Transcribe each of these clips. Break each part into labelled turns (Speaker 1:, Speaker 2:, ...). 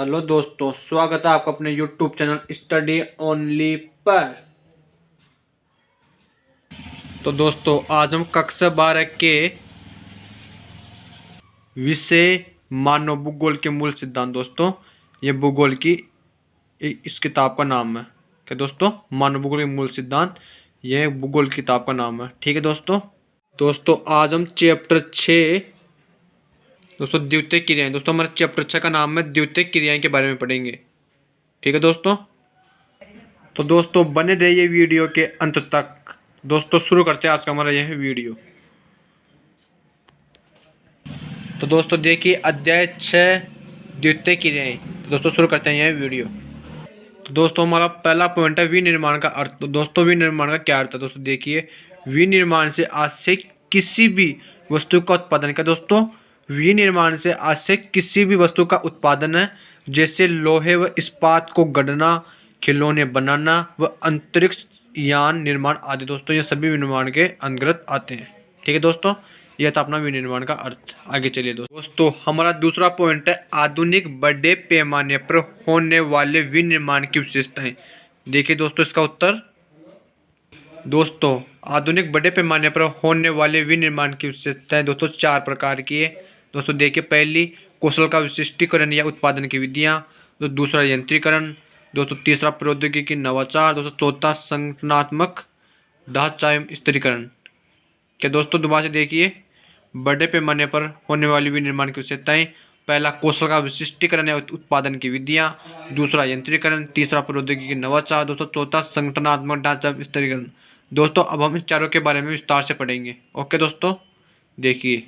Speaker 1: Hello दोस्तों, स्वागत है आपका अपने YouTube चैनल स्टडी ओनली पर। तो दोस्तों, आज हम कक्षा 12 के विषय मानव भूगोल के मूल सिद्धांत। दोस्तों, ये भूगोल की इस किताब का नाम है। क्या दोस्तों? मानव भूगोल के मूल सिद्धांत, यह भूगोल की किताब का नाम है। ठीक है दोस्तों, आज हम चैप्टर 6 दोस्तों द्वितीय क्रियाएं। दोस्तों, हमारे चैप्टर 6 का नाम है द्वितीय क्रियाएं के बारे में पढ़ेंगे। ठीक है दोस्तों, तो दोस्तों बने रहिए वीडियो के अंत तक। दोस्तों शुरू करते हैं आज का हमारा यह वीडियो। तो दोस्तों देखिए अध्याय 6 द्वितीय क्रियाएं। तो दोस्तों शुरू करते हैं यह वीडियो। तो दोस्तों हमारा पहला पॉइंट है विनिर्माण का अर्थ। तो दोस्तों विनिर्माण का क्या अर्थ है? दोस्तों देखिए, विनिर्माण से आज से किसी भी वस्तु का उत्पादन। क्या दोस्तों? विनिर्माण से आज से किसी भी वस्तु का उत्पादन है, जैसे लोहे व इस्पात को गढ़ना, खिलौने बनाना व अंतरिक्ष यान निर्माण आदि। दोस्तों ये सभी विनिर्माण के अंतर्गत आते हैं। ठीक है दोस्तों, यह था अपना विनिर्माण का अर्थ। आगे चलिए दोस्तों, हमारा दूसरा पॉइंट है आधुनिक बड़े पैमाने पर होने वाले विनिर्माण की विशेषताएं। देखिए दोस्तों इसका उत्तर। दोस्तों आधुनिक बड़े पैमाने पर होने वाले विनिर्माण की विशेषताएं दोस्तों 4 प्रकार की है। दोस्तों देखिए, पहली कौशल का विशिष्टीकरण या उत्पादन की विधियां। तो दूसरा यंत्रीकरण। दोस्तों तीसरा प्रौद्योगिकी नवाचार। दोस्तों चौथा संगठनात्मक ढांचा एवं स्थिरीकरण। क्या दोस्तों दोबारा से देखिए, बड़े पैमाने पर होने वाली विनिर्माण की विशेषताएं। पहला कौशल का विशिष्टीकरण या उत्पादन की विधियां। दूसरा यंत्रीकरण। तीसरा प्रौद्योगिकी नवाचार। दोस्तों चौथा संगठनात्मक ढांचा स्थिरीकरण। दोस्तों अब हम इन चारों के बारे में विस्तार से पढ़ेंगे। ओके दोस्तों, देखिए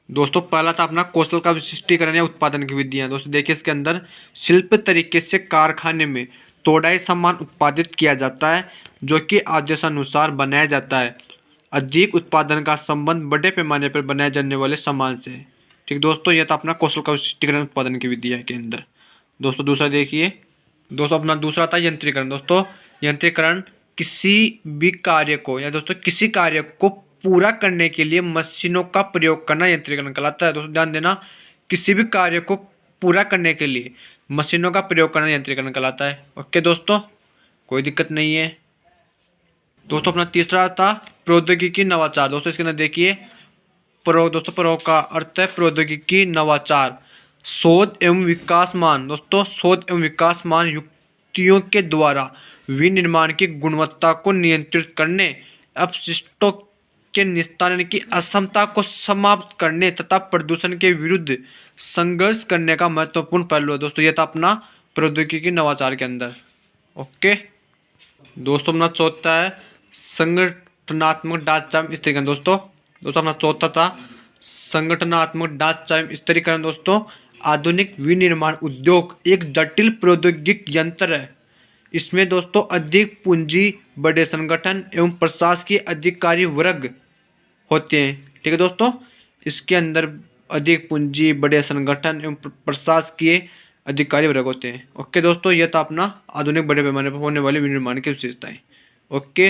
Speaker 1: दोस्तों पहला था अपना कौशल का विशिष्टीकरण या उत्पादन की विधियां। दोस्तों देखिए इसके अंदर शिल्प तरीके से कारखाने में तोड़ाई सामान उत्पादित किया जाता है, जो कि आदेशानुसार बनाया जाता है। अधिक उत्पादन का संबंध बड़े पैमाने पर बनाए जाने वाले सामान से। ठीक दोस्तों, यह था अपना कौशल का विशिष्टीकरण उत्पादन की विधियां के अंदर। दोस्तों दूसरा देखिए, दोस्तों अपना दूसरा था यंत्रीकरण। दोस्तों यंत्रीकरण किसी भी कार्य को या दोस्तों किसी कार्य को पूरा करने के लिए मशीनों का प्रयोग करना यंत्रीकरण कहलाता है। दोस्तों ध्यान देना, किसी भी कार्य को पूरा करने के लिए मशीनों का प्रयोग करना यंत्रीकरण कहलाता है। ओके दोस्तों, कोई दिक्कत नहीं है। दोस्तों अपना तीसरा था प्रौद्योगिकी नवाचार। दोस्तों इसके अंदर देखिए, दोस्तों प्रयोग का अर्थ है प्रौद्योगिकी नवाचार, शोध एवं विकासमान। दोस्तों शोध एवं विकासमान युक्तियों के द्वारा विनिर्माण की गुणवत्ता को नियंत्रित करने, अपशिष्टों के निस्तारण की असमता को समाप्त करने तथा प्रदूषण के विरुद्ध संघर्ष करने का महत्वपूर्ण पहलू है। दोस्तों यह था अपना प्रौद्योगिकी नवाचार के अंदर। ओके दोस्तों, अपना चौथा है संगठनात्मक ढांचा स्थिरीकरण। दोस्तों अपना चौथा था संगठनात्मक ढांचा स्थिरीकरण। दोस्तों आधुनिक विनिर्माण उद्योग एक जटिल प्रौद्योगिक यंत्र है। इसमें दोस्तों अधिक पूंजी, बड़े संगठन एवं प्रशासकीय अधिकारी वर्ग होते हैं। ठीक है दोस्तों, इसके अंदर अधिक पूंजी, बड़े संगठन एवं प्रशासकीय अधिकारी वर्ग होते हैं। ओके दोस्तों, यह था अपना आधुनिक बड़े पैमाने पर होने वाले विनिर्माण की विशेषताएं। ओके,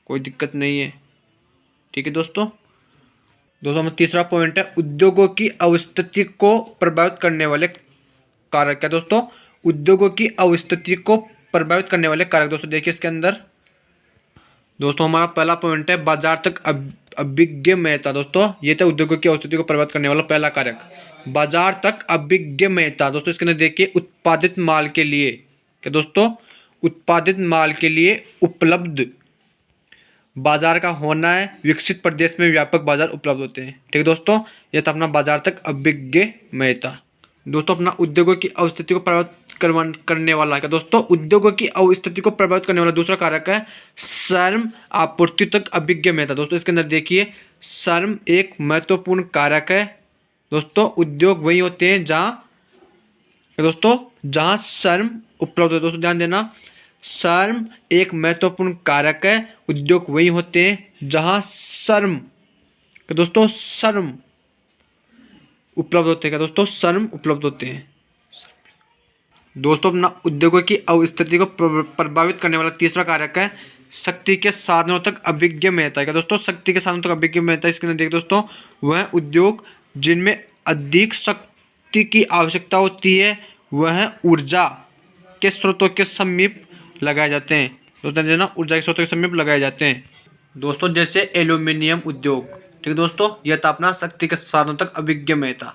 Speaker 1: कोई दिक्कत नहीं है। ठीक है दोस्तों हमारा तीसरा पॉइंट है उद्योगों की अवस्थिति को प्रभावित करने वाले कारक। क्या दोस्तों? उद्योगों की अवस्थिति को प्रभावित करने वाले कारक। दोस्तों देखिए इसके अंदर, दोस्तों हमारा पहला पॉइंट है बाजार तक अभिगम्यता। दोस्तों ये था उद्योगों की अवस्थिति को प्रभावित करने वाला पहला कारक, बाजार तक अभिगम्यता। दोस्तों इसके अंदर देखिए उत्पादित माल के लिए। क्या दोस्तों? उत्पादित माल के लिए उपलब्ध बाजार का होना है। विकसित प्रदेश में व्यापक बाजार उपलब्ध होते हैं। ठीक है दोस्तों, यह था अपना बाजार तक अभिगम्यता। दोस्तों अपना उद्योगों की अवस्थिति को प्रभावित करने वाला है। दोस्तों उद्योगों की अवस्थिति को प्रभावित करने वाला दूसरा कारक है श्रम आपूर्ति तक अभिगम्यता। दोस्तों इसके अंदर देखिए, श्रम एक महत्वपूर्ण कारक है। दोस्तों उद्योग वही होते हैं जहाँ श्रम उपलब्ध है। दोस्तों ध्यान देना, श्रम एक महत्वपूर्ण कारक है। उद्योग वही होते हैं जहाँ श्रम उपलब्ध होते हैं। दोस्तों श्रम उपलब्ध होते हैं। दोस्तों अपना उद्योगों की अवस्थिति को प्रभावित करने वाला तीसरा कारक है शक्ति के साधनों तक अभिगम्यता। क्या दोस्तों? शक्ति के साधनों तक अभिगम्यता। इसके अंदर देखिए दोस्तों, वह उद्योग जिनमें अधिक आपूर्ति की आवश्यकता होती है वह ऊर्जा के स्रोतों के समीप लगाए जाते हैं। तो ना ऊर्जा के स्रोतों के समीप लगाए जाते हैं दोस्तों, जैसे एल्यूमिनियम उद्योग। ठीक है दोस्तों, यह था अपना शक्ति के साधनों तक अभिगम्यता।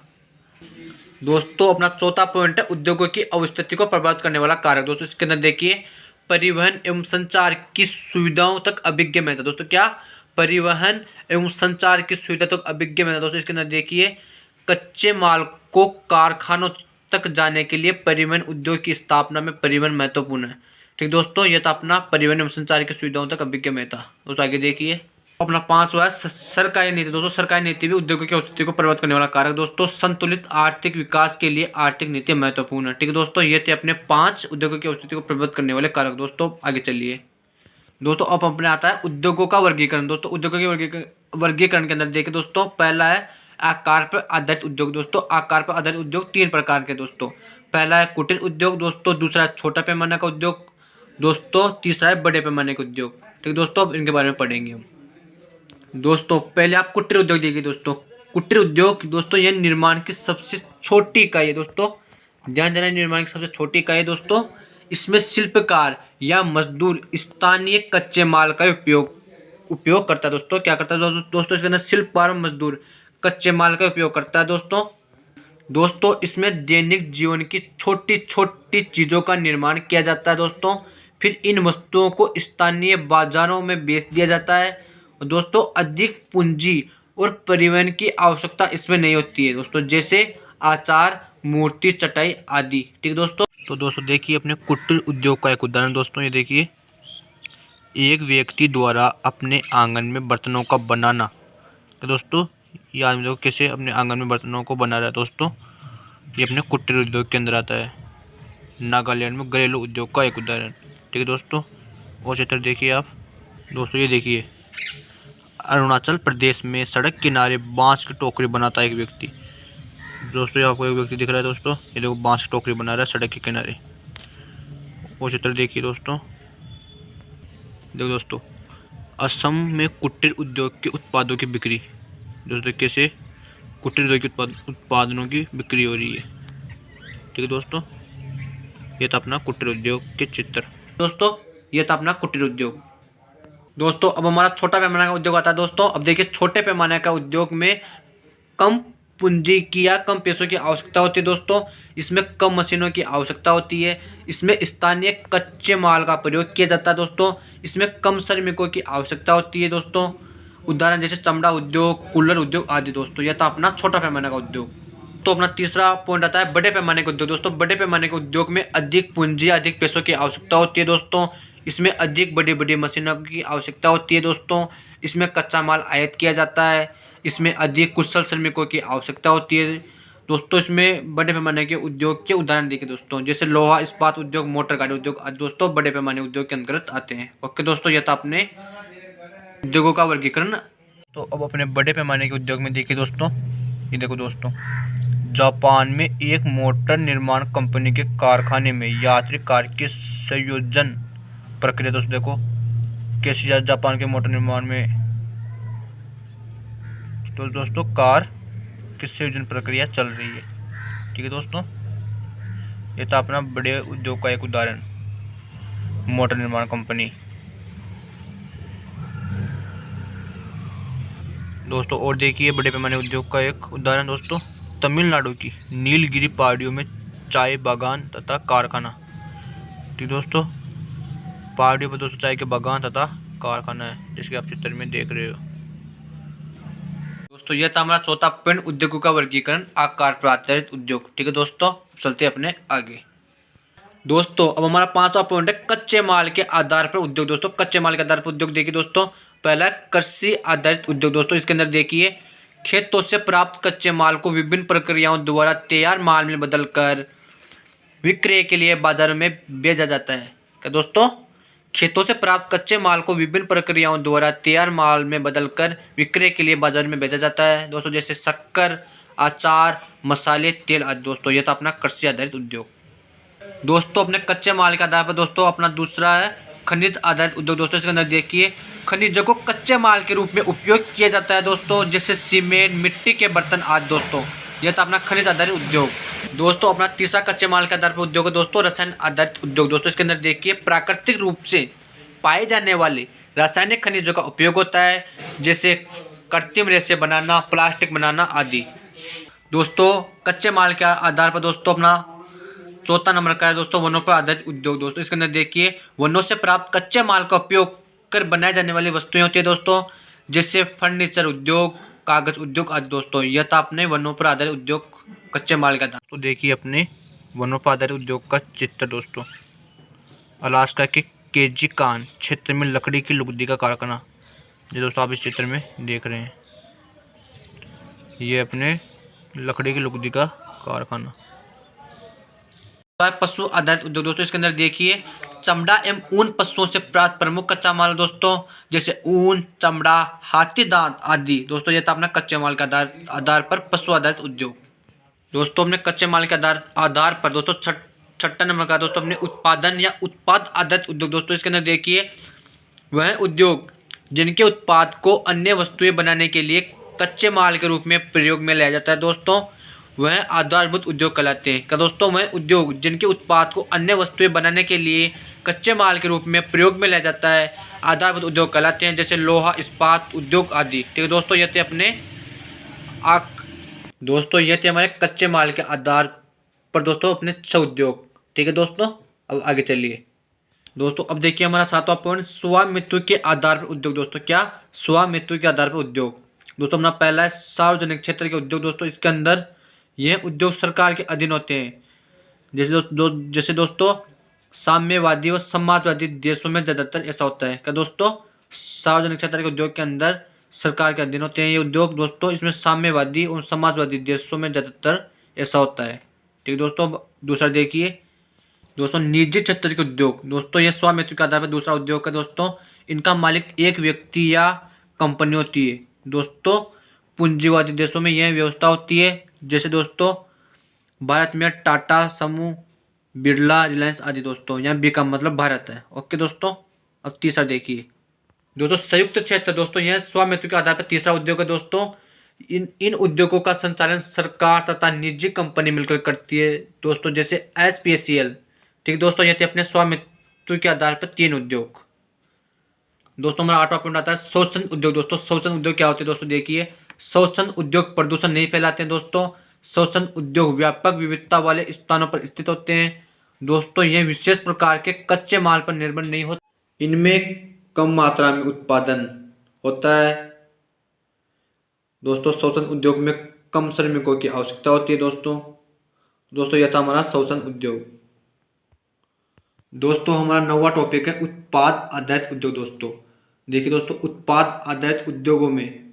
Speaker 1: दोस्तों अपना चौथा पॉइंट है उद्योगों की अवस्थिति को प्रभावित करने वाला कारक। दोस्तों इसके अंदर देखिए परिवहन एवं संचार की सुविधाओं तक अभिगम्यता। दोस्तों क्या? परिवहन एवं संचार की सुविधा तक अभिगम्यता। दोस्तों इसके अंदर देखिए कच्चे माल को कारखानों तक जाने के लिए परिवहन उद्योग की स्थापना में परिवहन महत्वपूर्ण है। ठीक दोस्तों, यह था अपना परिवहन एवं संचार की सुविधाओं तक अभिगम्यता। दोस्तों आगे देखिए अपना पांचवा है सरकारी नीति। दोस्तों सरकारी नीति भी उद्योगों की स्थिति को प्रभावित करने वाला कारक। दोस्तों संतुलित आर्थिक विकास के लिए आर्थिक नीति महत्वपूर्ण है। ठीक है दोस्तों, ये थे अपने 5 उद्योगों की स्थिति को प्रभावित करने वाले कारक। दोस्तों आगे चलिए दोस्तों, अब अपने आता है उद्योगों का वर्गीकरण। दोस्तों उद्योगों के वर्गीकरण के अंदर देखिए दोस्तों, पहला है आकार पर आधारित उद्योग। दोस्तों आकार पर आधारित उद्योग 3 प्रकार के दोस्तों। पहला है कुटीर उद्योग दोस्तों, दूसरा है छोटा पैमाने का उद्योग दोस्तों, तीसरा है बड़े पैमाने का उद्योग। ठीक दोस्तों, अब इनके बारे में पढ़ेंगे हम। दोस्तों पहले आप कुटीर उद्योग देखिए। दोस्तों कुटीर उद्योग दोस्तों यह निर्माण की सबसे छोटी इकाई है। दोस्तों ध्यान देना, निर्माण की सबसे छोटी इकाई है दोस्तों। इसमें शिल्पकार या मजदूर स्थानीय कच्चे माल का उपयोग करता है। दोस्तों क्या करता है दोस्तों? इसके अंदर शिल्पकार मजदूर कच्चे माल का उपयोग करता है दोस्तों इसमें दैनिक जीवन की छोटी छोटी चीज़ों का निर्माण किया जाता है दोस्तों। फिर इन वस्तुओं को स्थानीय बाजारों में बेच दिया जाता है। दोस्तों अधिक पूंजी और परिवहन की आवश्यकता इसमें नहीं होती है दोस्तों, जैसे आचार मूर्ति चटाई आदि। ठीक दोस्तों, तो दोस्तों देखिए अपने कुटीर उद्योग का एक उदाहरण। दोस्तों ये देखिए एक व्यक्ति द्वारा अपने आंगन में बर्तनों का बनाना। तो दोस्तों ये आदमी देखो कैसे अपने आंगन में बर्तनों को बना रहा है। दोस्तों ये अपने कुटीर उद्योग के अंदर आता है। नागालैंड में घरेलू उद्योग का एक उदाहरण। ठीक है दोस्तों, और चित्र देखिए आप। दोस्तों ये देखिए अरुणाचल प्रदेश में सड़क किनारे बांस की टोकरी बनाता है एक व्यक्ति। दोस्तों ये आपको एक व्यक्ति दिख रहा है दोस्तों, ये देखो बांस की टोकरी बना रहा है सड़क के किनारे। वो चित्र देखिए दोस्तों। देखो दोस्तों असम में कुटीर उद्योग के उत्पादों की बिक्री। दोस्तों कैसे कुटीर उद्योग के उत्पादनों की बिक्री हो रही है। ठीक है दोस्तों, ये था अपना कुटीर उद्योग के चित्र। दोस्तों ये था अपना कुटीर उद्योग। दोस्तों अब हमारा छोटा पैमाने का उद्योग आता है। दोस्तों अब देखिए छोटे पैमाने का उद्योग में कम पूंजी की या कम पैसों की आवश्यकता होती है दोस्तों। इसमें कम मशीनों की आवश्यकता होती है। इसमें स्थानीय कच्चे माल का प्रयोग किया जाता है दोस्तों। इसमें कम श्रमिकों की आवश्यकता होती है दोस्तों। उदाहरण जैसे चमड़ा उद्योग, कूलर उद्योग आदि। दोस्तों यह था अपना छोटा पैमाने का उद्योग। तो अपना तीसरा पॉइंट आता है बड़े पैमाने के उद्योग। दोस्तों बड़े पैमाने के उद्योग में अधिक पूंजी अधिक पैसों की आवश्यकता होती है दोस्तों। इसमें अधिक बड़ी बड़ी मशीनों की आवश्यकता होती है दोस्तों। इसमें कच्चा माल आयात किया जाता है। इसमें अधिक कुशल श्रमिकों की आवश्यकता होती है दोस्तों। इसमें बड़े पैमाने के उद्योग के उदाहरण देखिए दोस्तों, जैसे लोहा इस्पात उद्योग, मोटर गाड़ी उद्योग आदि दोस्तों बड़े पैमाने उद्योग के अंतर्गत आते हैं। ओके दोस्तों, यह था अपने उद्योगों का वर्गीकरण। तो अब अपने बड़े पैमाने के उद्योग में देखिए दोस्तों, ये देखो दोस्तों जापान में एक मोटर निर्माण कंपनी के कारखाने में यात्री कार के संयोजन प्रक्रिया। दोस्तों देखो कैसे जापान के मोटर निर्माण में तो दोस्तों कार की संयोजन प्रक्रिया चल रही है। ठीक है दोस्तों, ये था अपना बड़े उद्योग का एक उदाहरण, मोटर निर्माण कंपनी। दोस्तों और देखिए बड़े पैमाने उद्योग का एक उदाहरण दोस्तों, तमिलनाडु की नीलगिरी पहाड़ियों में चाय बागान तथा कारखाना। ठीक दोस्तों, पहाड़ियों पर दोस्तों चाय के बागान तथा कारखाना है, जिसके आप चित्र में देख रहे हो। दोस्तों यह था हमारा चौथा पॉइंट, उद्योगों का वर्गीकरण, आकार पर आधारित उद्योग। ठीक है दोस्तों, चलते अपने आगे। दोस्तों अब हमारा पांचवा पॉइंट है कच्चे माल के आधार पर उद्योग। दोस्तों कच्चे माल के आधार पर उद्योग देखिए दोस्तों, पहला कृषि आधारित उद्योग। दोस्तों इसके अंदर देखिए खेतों से प्राप्त कच्चे माल को विभिन्न प्रक्रियाओं द्वारा तैयार माल में बदलकर विक्रय के लिए बाजार में बेचा जाता है। क्या दोस्तों? खेतों से प्राप्त कच्चे माल को विभिन्न प्रक्रियाओं द्वारा तैयार माल में बदलकर विक्रय के लिए बाजार में बेचा जाता है दोस्तों, जैसे शक्कर, अचार, मसाले, तेल आदि। दोस्तों यह था अपना कृषि आधारित उद्योग। दोस्तों अपने कच्चे माल के आधार पर दोस्तों अपना दूसरा है खनिज आधारित उद्योग। दोस्तों इसके अंदर देखिए खनिजों को कच्चे माल के रूप में उपयोग किया जाता है दोस्तों, जैसे सीमेंट, मिट्टी के बर्तन आदि। दोस्तों यह था अपना खनिज आधारित उद्योग। दोस्तों अपना तीसरा कच्चे माल के आधार पर उद्योग है दोस्तों रसायन आधारित उद्योग। दोस्तों इसके अंदर देखिए प्राकृतिक रूप से पाए जाने वाले रासायनिक खनिजों का उपयोग होता है, जैसे कृत्रिम रेशे बनाना, प्लास्टिक बनाना आदि। दोस्तों कच्चे माल के आधार पर दोस्तों अपना चौथा नंबर का है दोस्तों वनों पर आधारित उद्योग। दोस्तों इसके अंदर देखिए वनों से प्राप्त कच्चे माल का उपयोग कर बनाए जाने वाली वस्तुएं होती है दोस्तों, जैसे फर्नीचर उद्योग, कागज उद्योग आदि। दोस्तों यह था अपने वनों पर आधारित उद्योग कच्चे माल का आधार। तो देखिए अपने वनों पर आधारित उद्योग का चित्र दोस्तों। अलास्का के केजिकान क्षेत्र में लकड़ी की लुगदी का कारखाना, जो दोस्तों आप इस चित्र में देख रहे हैं, ये अपने लकड़ी की लुगदी का कारखाना। पशु आधारित उद्योग दोस्तों इसके अंदर देखिए चमड़ा एवं ऊन पशुओं से प्राप्त प्रमुख कच्चा माल दोस्तों, जैसे ऊन, चमड़ा, हाथी दांत आदि। दोस्तों यह था अपना कच्चे माल के आधार पर पशु आधारित उद्योग। दोस्तों अपने कच्चे माल के आधार पर दोस्तों छठा नंबर का दोस्तों अपने उत्पादन या उत्पाद आधारित उद्योग। दोस्तों इसके अंदर देखिए वह उद्योग जिनके उत्पाद को अन्य वस्तुएं बनाने के लिए कच्चे माल के रूप में प्रयोग में लाया जाता है दोस्तों, वह आधारभूत उद्योग कहलाते हैं। क्या दोस्तों वह उद्योग जिनके उत्पाद को अन्य वस्तुएं बनाने के लिए कच्चे माल के रूप में प्रयोग में लाया जाता है आधारभूत उद्योग कहलाते हैं, जैसे लोहा, इस्पात उद्योग आदि। ठीक है दोस्तों ये थे अपने दोस्तों ये थे हमारे कच्चे माल के आधार पर दोस्तों अपने 6 उद्योग। ठीक है दोस्तों अब आगे चलिए। दोस्तों अब देखिए हमारा 7वां पॉइंट स्वामित्व के आधार पर उद्योग। दोस्तों क्या स्वामित्व के आधार पर उद्योग। दोस्तों अपना पहला है सार्वजनिक क्षेत्र के उद्योग। दोस्तों इसके अंदर यह उद्योग सरकार के अधीन होते हैं, जैसे दोस्तों साम्यवादी व समाजवादी देशों में ज़्यादातर ऐसा होता है। क्या दोस्तों सार्वजनिक क्षेत्र के उद्योग के अंदर सरकार के अधीन होते हैं ये उद्योग दोस्तों, इसमें साम्यवादी और समाजवादी देशों में ज़्यादातर ऐसा होता है। ठीक है दोस्तों दूसरा देखिए दोस्तों निजी क्षेत्र के उद्योग। दोस्तों ये स्वामित्व के आधार पर दूसरा उद्योग है दोस्तों, इनका मालिक एक व्यक्ति या कंपनी होती है। दोस्तों पूंजीवादी देशों में यह व्यवस्था होती है, जैसे दोस्तों भारत में टाटा समूह, बिरला, रिलायंस आदि। दोस्तों यहाँ बी का मतलब भारत है। ओके दोस्तों अब तीसरा देखिए दोस्तों संयुक्त क्षेत्र। दोस्तों यह स्वामित्व के आधार पर तीसरा उद्योग है दोस्तों, इन उद्योगों का संचालन सरकार तथा निजी कंपनी मिलकर करती है दोस्तों, जैसे HPCL। ठीक दोस्तों ये थे अपने स्वामित्व के आधार पर 3 उद्योग। दोस्तों हमारा 8वां पॉइंट आता है शोषण उद्योग। दोस्तों शोषण उद्योग क्या होते हैं दोस्तों देखिए शोषण उद्योग प्रदूषण नहीं फैलाते हैं दोस्तों, शोषण उद्योग व्यापक विविधता वाले स्थानों पर स्थित होते हैं। दोस्तों यह विशेष प्रकार के कच्चे माल पर निर्भर नहीं होते, इनमें कम मात्रा में उत्पादन होता है। दोस्तों शोषण उद्योग में कम श्रमिकों की आवश्यकता होती है दोस्तों यह था हमारा शोषण उद्योग। दोस्तों हमारा 9वां टॉपिक है उत्पाद आधारित उद्योग। दोस्तों देखिए दोस्तों उत्पाद आधारित उद्योगों में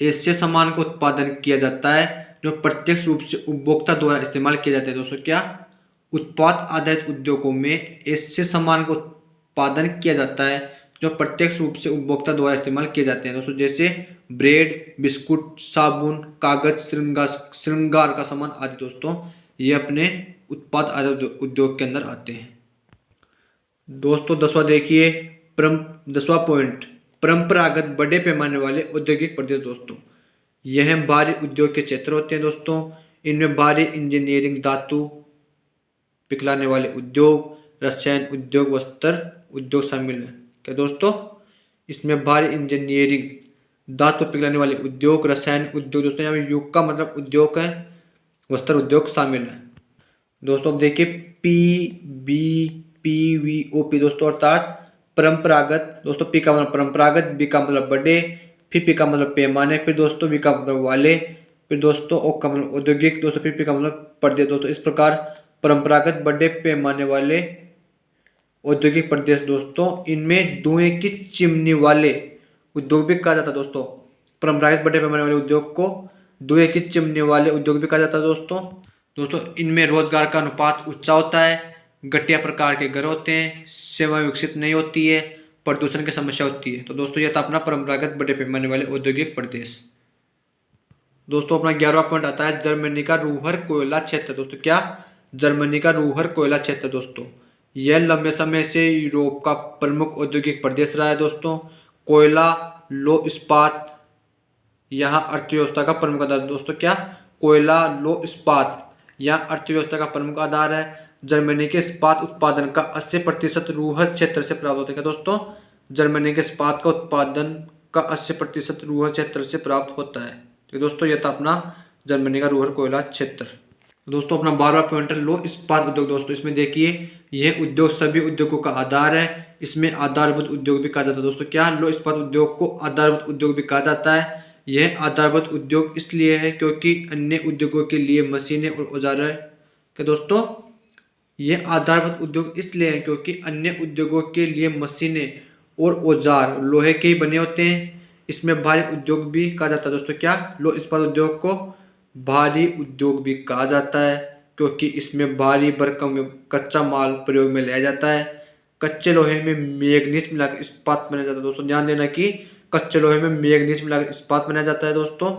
Speaker 1: ऐसे सामान का उत्पादन किया जाता है जो प्रत्यक्ष रूप से उपभोक्ता द्वारा इस्तेमाल किए जाते हैं। दोस्तों क्या उत्पाद आधारित उद्योगों में ऐसे सामान का उत्पादन किया जाता है जो प्रत्यक्ष रूप से उपभोक्ता द्वारा इस्तेमाल किए जाते हैं दोस्तों, जैसे ब्रेड, बिस्कुट, साबुन, कागज, श्रृंगार का सामान आदि। दोस्तों ये अपने उत्पाद आधारित उद्योग के अंदर आते हैं। दोस्तों 10वां देखिए 10वां पॉइंट परंपरागत बड़े पैमाने वाले औद्योगिक प्रदेश। दोस्तों यह भारी उद्योग के क्षेत्र होते हैं दोस्तों, इनमें भारी इंजीनियरिंग, धातु पिघलाने वाले उद्योग, रसायन उद्योग, वस्त्र उद्योग शामिल है। क्या दोस्तों इसमें भारी इंजीनियरिंग, धातु पिघलाने वाले उद्योग, रसायन उद्योग। दोस्तों यहाँ पे युग का मतलब उद्योग है, वस्त्र उद्योग शामिल है। दोस्तों अब देखिए PBPVOP दोस्तों अर्थात परंपरागत। दोस्तों P का मतलब परंपरागत, B का मतलब बड़े, फिर P का मतलब पैमाने, फिर दोस्तों V का मतलब वाले, फिर दोस्तों O का मतलब औद्योगिक, दोस्तों फिर P का मतलब प्रदेश। दोस्तों इस प्रकार परंपरागत बड़े पैमाने वाले औद्योगिक प्रदेश दोस्तों, इनमें धुएं की चिमनी वाले उद्योग भी कहा जाता है। दोस्तों परंपरागत बड़े पैमाने वाले उद्योग को धुएं की चिमनी वाले उद्योग भी कहा जाता है दोस्तों इनमें रोजगार का अनुपात ऊंचा होता है, घटिया प्रकार के घर होते हैं, सेवा विकसित नहीं होती है, प्रदूषण की समस्या होती है। तो दोस्तों यह था अपना परंपरागत बड़े पैमाने वाले औद्योगिक प्रदेश। दोस्तों अपना 11वां पॉइंट आता है जर्मनी का रूहर कोयला क्षेत्र। दोस्तों क्या जर्मनी का रूहर कोयला क्षेत्र। दोस्तों यह लंबे समय से यूरोप का प्रमुख औद्योगिक प्रदेश रहा है। दोस्तों कोयला, लौह इस्पात यहाँ अर्थव्यवस्था का प्रमुख आधार। दोस्तों क्या कोयला, लौह इस्पात यहाँ अर्थव्यवस्था का प्रमुख आधार है। जर्मनी के इस्पात उत्पादन का 80% रूहर क्षेत्र से प्राप्त होता है। क्या दोस्तों? जर्मनी के इस्पात का उत्पादन का 80% रूहर क्षेत्र से प्राप्त होता है। तो दोस्तों ये था अपना जर्मनी का रूहर कोयला क्षेत्र। दोस्तों अपना 12वां पॉइंट है लौह इस्पात उद्योग। दोस्तों इसमें देखिए यह उद्योग सभी उद्योगों का आधार है। इसमें आधारभूत उद्योग भी कहा जाता है। दोस्तों क्या लौह इस्पात उद्योग को आधारभूत उद्योग भी कहा जाता है। यह आधारभूत उद्योग इसलिए है क्योंकि अन्य उद्योगों के लिए मशीनें और औजार है। क्या दोस्तों? यह आधारभूत उद्योग इसलिए है क्योंकि अन्य उद्योगों के लिए मशीनें और औजार लोहे के ही बने होते हैं। इसमें भारी उद्योग भी कहा जाता है। दोस्तों क्या लौह इस्पात उद्योग को भारी उद्योग भी कहा जाता है क्योंकि इसमें भारी भरकम में कच्चा माल प्रयोग में लिया जाता है। कच्चे लोहे में मैग्नीज मिलाकर इस्पात बनाया जाता है। दोस्तों ध्यान देना कि कच्चे लोहे में मैग्नीज मिलाकर इस्पात बनाया जाता है। दोस्तों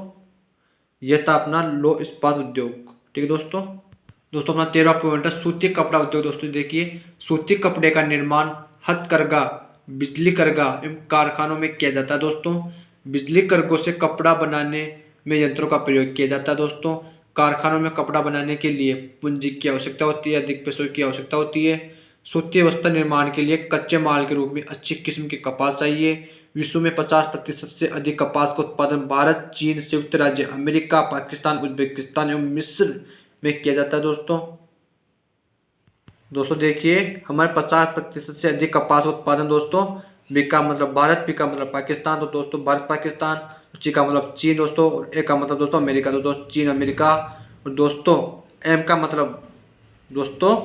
Speaker 1: यह था अपना लौह इस्पात उद्योग। ठीक है दोस्तों। दोस्तों अपना 13वां पॉइंट है सूती कपड़ा उद्योग। दोस्तों देखिए सूती कपड़े का निर्माण हथकरघा, बिजली करघा एवं कारखानों में किया जाता है। दोस्तों बिजली करघों से कपड़ा बनाने में यंत्रों का प्रयोग किया जाता है। दोस्तों कारखानों में कपड़ा बनाने के लिए पूंजी की आवश्यकता होती है, अधिक पैसों की आवश्यकता होती है। सूती वस्त्र निर्माण के लिए कच्चे माल के रूप में अच्छी किस्म की कपास चाहिए। विश्व में 50% से अधिक कपास का उत्पादन भारत, चीन, संयुक्त राज्य अमेरिका, पाकिस्तान, उज्बेकिस्तान एवं मिस्र में किया जाता है। दोस्तों देखिए हमारे 50% से अधिक कपास उत्पादन दोस्तों बी का मतलब भारत, पी का मतलब पाकिस्तान। तो दोस्तों भारत पाकिस्तान, ची का मतलब चीन दोस्तों, और ए का मतलब दोस्तों अमेरिका। तो दोस्तों चीन अमेरिका, और दोस्तों एम का मतलब दोस्तों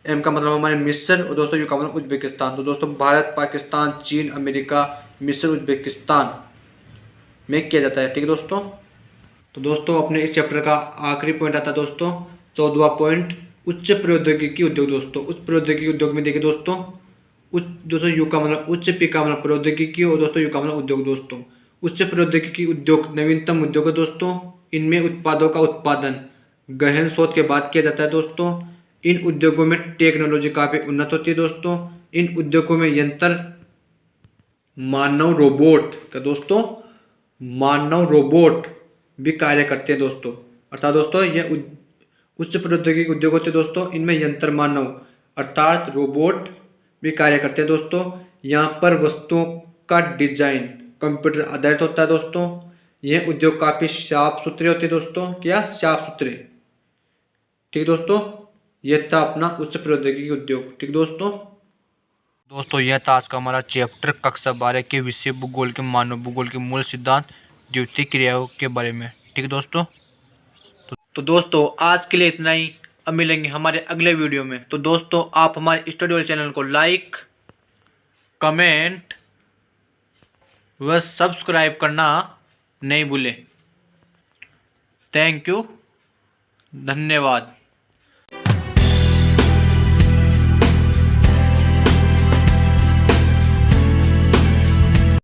Speaker 1: एम का मतलब हमारे मिस्र, और दोस्तों यू का मतलब उज्बेकिस्तान। तो दोस्तों भारत, पाकिस्तान, चीन, अमेरिका, मिस्र, उज्बेकिस्तान में किया जाता है। ठीक है दोस्तों। तो दोस्तों अपने इस चैप्टर का आखिरी पॉइंट आता है दोस्तों 14वां पॉइंट उच्च प्रौद्योगिकी उद्योग। दोस्तों उच्च प्रौद्योगिकी उद्योग में देखिए दोस्तों उच्च दोस्तों यू का मतलब उच्च, पी का मतलब प्रौद्योगिकी, और दोस्तों यू का मतलब उद्योग। दोस्तों उच्च प्रौद्योगिकी उद्योग नवीनतम उद्योग है। दोस्तों इनमें उत्पादों का उत्पादन गहन शोध के बाद किया जाता है। दोस्तों इन उद्योगों में टेक्नोलॉजी काफी उन्नत होती है। दोस्तों इन उद्योगों में यंत्र, मानव रोबोट का दोस्तों मानव रोबोट भी कार्य करते हैं। दोस्तों अर्थात दोस्तों यह उच्च प्रौद्योगिकी उद्योग होते हैं। दोस्तों इनमें यंत्र मानव अर्थात रोबोट भी कार्य करते हैं। दोस्तों यहाँ पर वस्तुओं का डिजाइन कंप्यूटर आधारित होता है। दोस्तों यह उद्योग काफी साफ सुथरे होते हैं। दोस्तों क्या साफ सुथरे। ठीक दोस्तों यह था अपना उच्च प्रौद्योगिकी उद्योग। ठीक दोस्तों यह था आज का हमारा चैप्टर कक्षा 12 के विषय भूगोल के मानव भूगोल के मूल सिद्धांत द्वितीय क्रियाओं के बारे में। ठीक है दोस्तों। तो दोस्तों आज के लिए इतना ही। अब मिलेंगे हमारे अगले वीडियो में। तो दोस्तों आप हमारे स्टडी वाले चैनल को लाइक, कमेंट व सब्सक्राइब करना नहीं भूलें। थैंक यू, धन्यवाद।